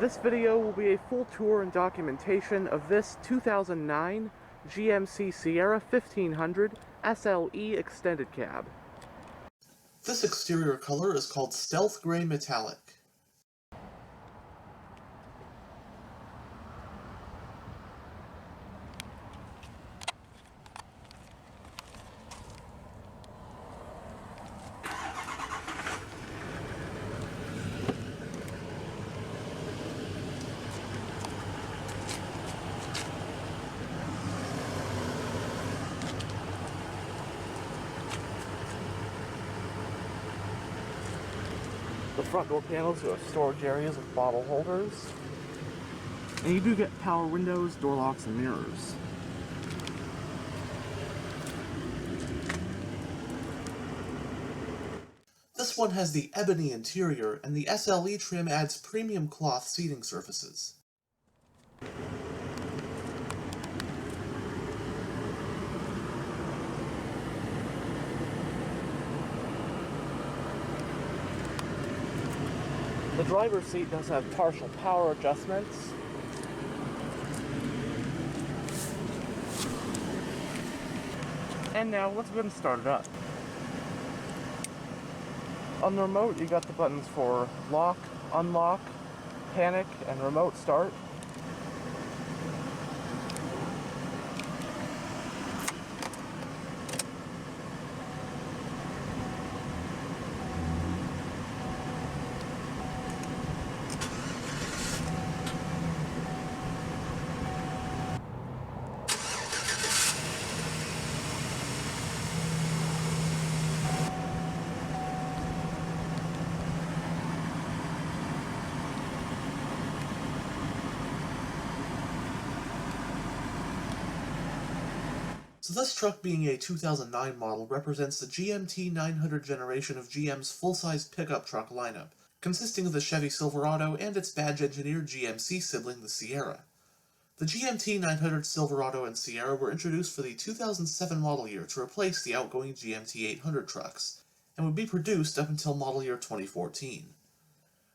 This video will be a full tour and documentation of this 2009 GMC Sierra 1500 SLE extended cab. This exterior color is called Stealth Gray Metallic. The front door panels have storage areas with bottle holders. And you do get power windows, door locks, and mirrors. This one has the ebony interior, and the SLE trim adds premium cloth seating surfaces. The driver's seat does have partial power adjustments. And now let's go ahead and start it up. On the remote, you got the buttons for lock, unlock, panic, and remote start. So this truck, being a 2009 model, represents the GMT900 generation of GM's full-size pickup truck lineup, consisting of the Chevy Silverado and its badge-engineered GMC sibling, the Sierra. The GMT900 Silverado and Sierra were introduced for the 2007 model year to replace the outgoing GMT800 trucks, and would be produced up until model year 2014.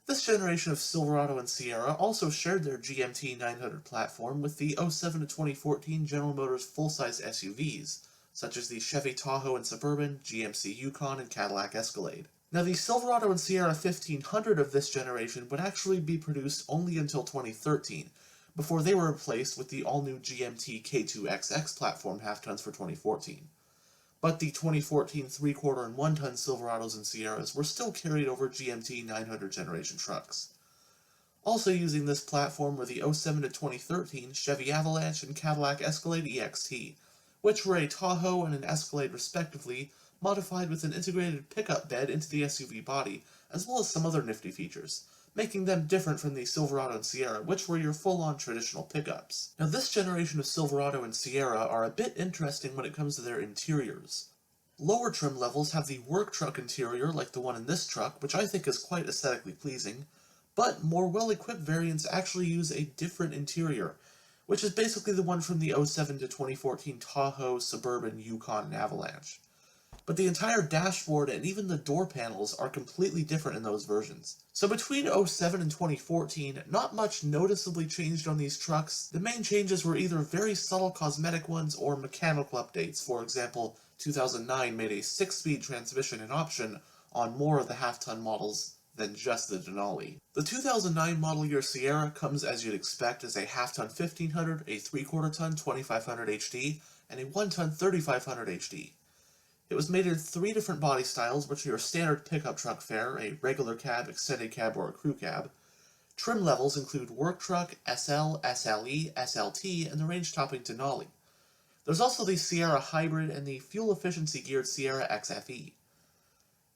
This generation of Silverado and Sierra also shared their GMT900 platform with the 07 to 2014 General Motors full-size SUVs, such as the Chevy Tahoe and Suburban, GMC Yukon, and Cadillac Escalade. Now, the Silverado and Sierra 1500 of this generation would actually be produced only until 2013, before they were replaced with the all-new GMT K2XX platform half-tons for 2014. But the 2014 3/4 and 1-ton Silverados and Sierras were still carried over GMT 900 generation trucks. Also using this platform were the 07 to 2013 Chevy Avalanche and Cadillac Escalade EXT, which were a Tahoe and an Escalade respectively, modified with an integrated pickup bed into the SUV body, as well as some other nifty features, making them different from the Silverado and Sierra, which were your full-on traditional pickups. Now, this generation of Silverado and Sierra are a bit interesting when it comes to their interiors. Lower trim levels have the work truck interior like the one in this truck, which I think is quite aesthetically pleasing, but more well-equipped variants actually use a different interior, which is basically the one from the 07 to 2014 Tahoe, Suburban, Yukon, and Avalanche. But the entire dashboard and even the door panels are completely different in those versions. So between 07 and 2014, not much noticeably changed on these trucks. The main changes were either very subtle cosmetic ones or mechanical updates. For example, 2009 made a 6-speed transmission an option on more of the half-ton models than just the Denali. The 2009 model year Sierra comes as you'd expect as a half-ton 1500, a 3/4 ton 2500 HD, and a 1-ton 3500 HD. It was made in 3 different body styles, which are your standard pickup truck fare, a regular cab, extended cab, or a crew cab. Trim levels include work truck, SL, SLE, SLT, and the range-topping Denali. There's also the Sierra Hybrid and the fuel-efficiency geared Sierra XFE.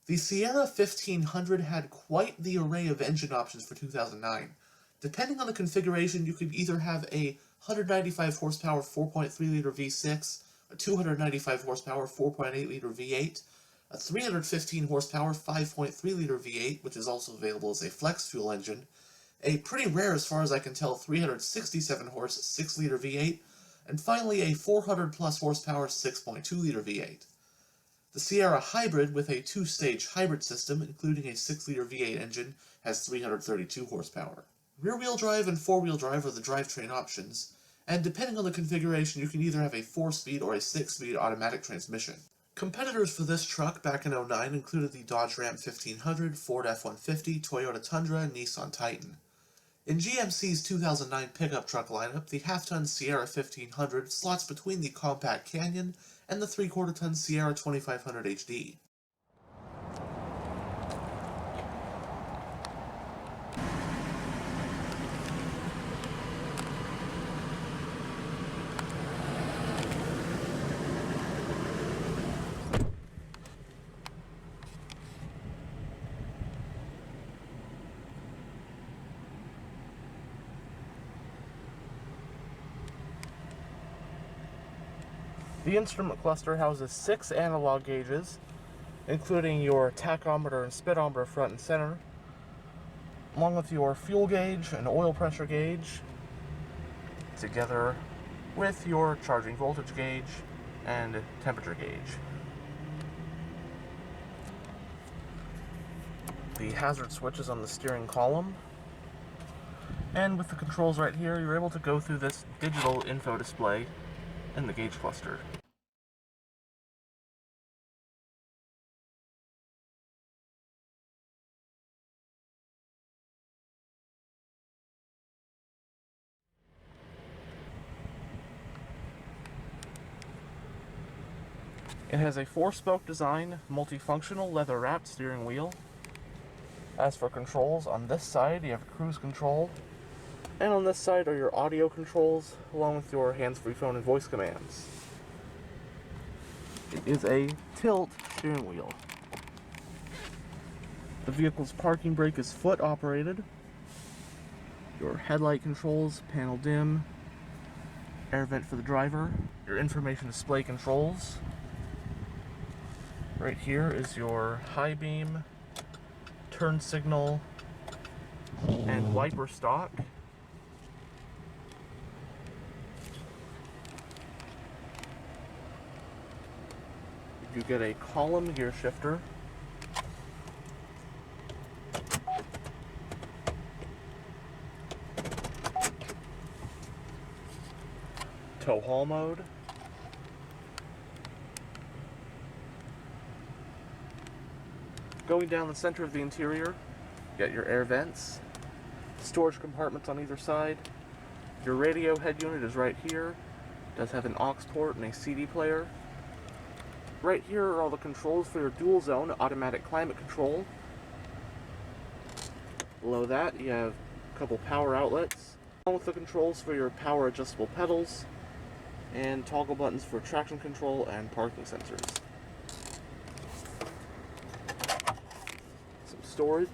The Sierra 1500 had quite the array of engine options for 2009. Depending on the configuration, you could either have a 195 horsepower 4.3-liter V6, a 295 horsepower 4.8-liter V8, a 315 horsepower 5.3-liter V8, which is also available as a flex fuel engine, a pretty rare as far as I can tell 367 horse 6-liter V8, and finally a 400-plus horsepower 6.2-liter V8. The Sierra Hybrid, with a 2-stage hybrid system, including a 6-liter V8 engine, has 332 horsepower. Rear-wheel drive and four-wheel drive are the drivetrain options, and depending on the configuration you can either have a 4-speed or a 6-speed automatic transmission. Competitors for this truck back in '09 included the Dodge Ram 1500, Ford F-150, Toyota Tundra, and Nissan Titan. In GMC's 2009 pickup truck lineup, the half-ton Sierra 1500 slots between the compact Canyon and the 3/4-ton Sierra 2500 HD. The instrument cluster houses 6 analog gauges, including your tachometer and speedometer front and center, along with your fuel gauge and oil pressure gauge, together with your charging voltage gauge and temperature gauge. The hazard switch is on the steering column, and with the controls right here, you're able to go through this digital info display in the gauge cluster. It has a 4-spoke design, multifunctional leather-wrapped steering wheel. As for controls, on this side you have cruise control, and on this side are your audio controls, along with your hands-free phone and voice commands. It is a tilt steering wheel. The vehicle's parking brake is foot operated. Your headlight controls, panel dim, air vent for the driver, your information display controls. Right here is your high beam, turn signal, and wiper stalk. You get a column gear shifter, tow haul mode, going down the center of the interior, you get your air vents, storage compartments on either side. Your radio head unit is right here. It does have an aux port and a CD player. Right here are all the controls for your dual zone automatic climate control. Below that you have a couple power outlets, along with the controls for your power adjustable pedals and toggle buttons for traction control and parking sensors. Some storage.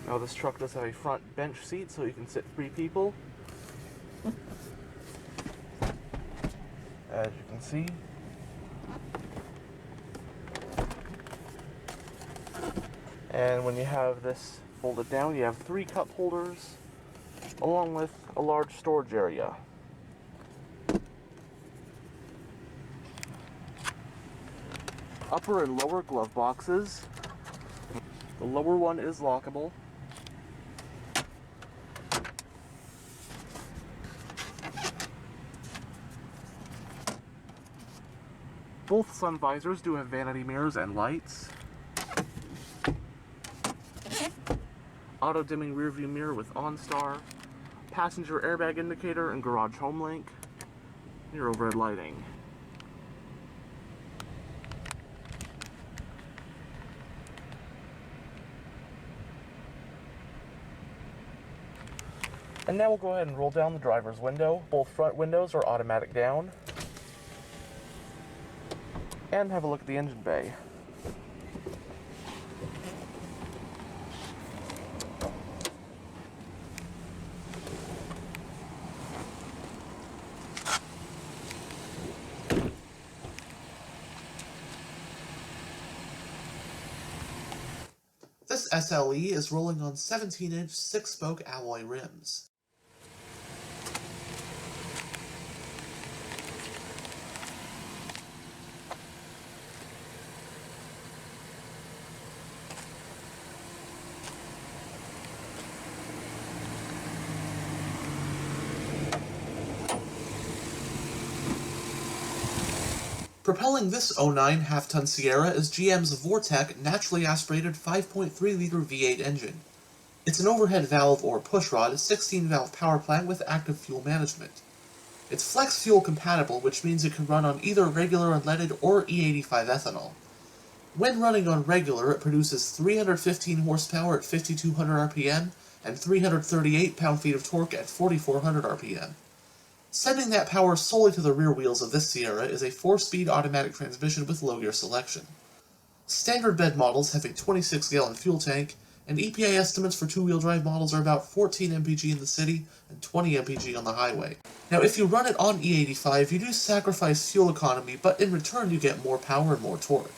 Now this truck does have a front bench seat so you can sit 3 people. As you can see. And when you have this folded down, you have 3 cup holders, along with a large storage area. Upper and lower glove boxes. The lower one is lockable. Both sun visors do have vanity mirrors and lights. Auto-dimming rearview mirror with OnStar, passenger airbag indicator and garage home link, and your overhead lighting. And now we'll go ahead and roll down the driver's window. Both front windows are automatic down. And have a look at the engine bay. This SLE is rolling on 17-inch 6-spoke alloy rims. Propelling this '09 half-ton Sierra is GM's Vortec naturally aspirated 5.3-liter V8 engine. It's an overhead valve or pushrod 16-valve power plant with active fuel management. It's flex fuel compatible, which means it can run on either regular unleaded or E85 ethanol. When running on regular, it produces 315 horsepower at 5,200 RPM and 338 pound-feet of torque at 4,400 RPM. Sending that power solely to the rear wheels of this Sierra is a 4-speed automatic transmission with low gear selection. Standard bed models have a 26-gallon fuel tank, and EPA estimates for two-wheel drive models are about 14 mpg in the city and 20 mpg on the highway. Now, if you run it on E85, you do sacrifice fuel economy, but in return you get more power and more torque.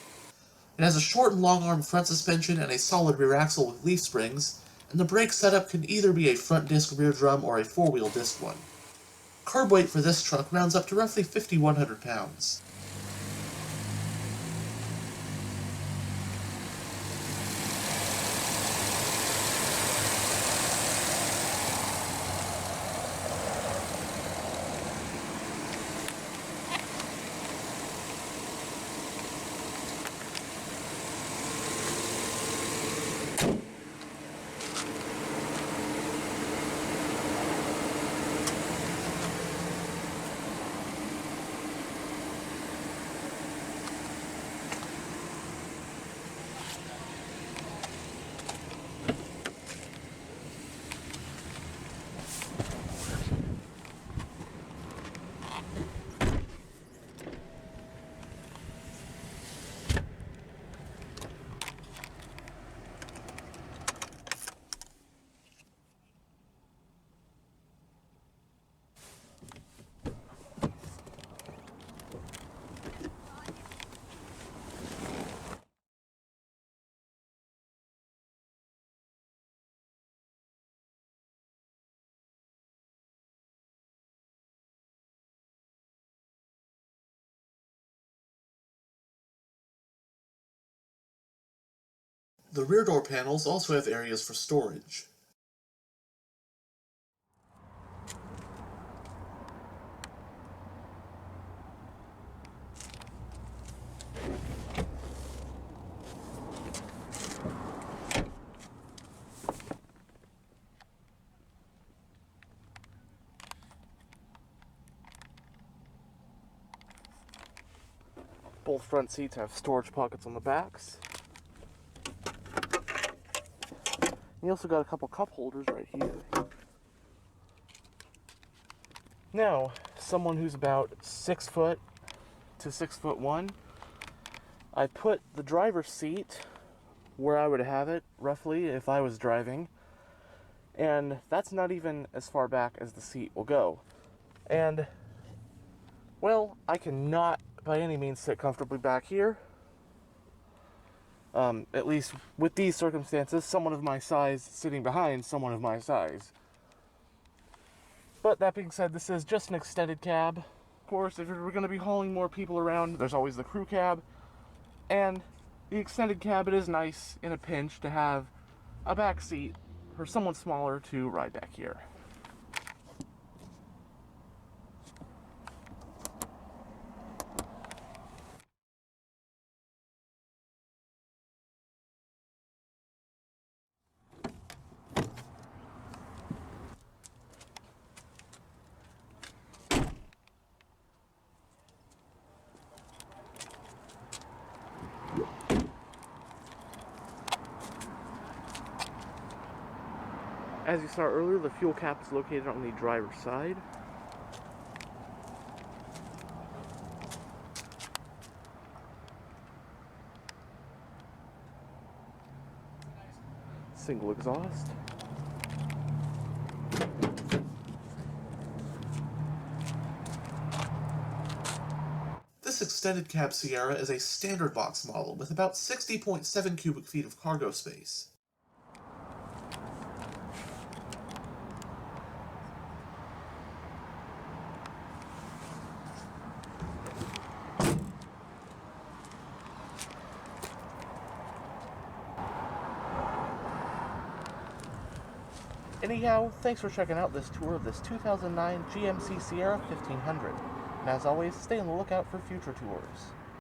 It has a short and long-arm front suspension and a solid rear axle with leaf springs, and the brake setup can either be a front disc rear drum or a four-wheel disc one. Curb weight for this truck rounds up to roughly 5,100 pounds. The rear door panels also have areas for storage. Both front seats have storage pockets on the backs. You also got a couple cup holders right here. Now, someone who's about 6 foot to 6'1", I put the driver's seat where I would have it, roughly, if I was driving. And that's not even as far back as the seat will go. And, well, I cannot by any means sit comfortably back here. At least with these circumstances, someone of my size sitting behind someone of my size. But that being said, this is just an extended cab. Of course, if you're going to be hauling more people around, there's always the crew cab. And the extended cab, it is nice in a pinch to have a back seat for someone smaller to ride back here. As you saw earlier, the fuel cap is located on the driver's side. Single exhaust. This extended cab Sierra is a standard box model with about 60.7 cubic feet of cargo space. Anyhow, thanks for checking out this tour of this 2009 GMC Sierra 1500. And as always, stay on the lookout for future tours.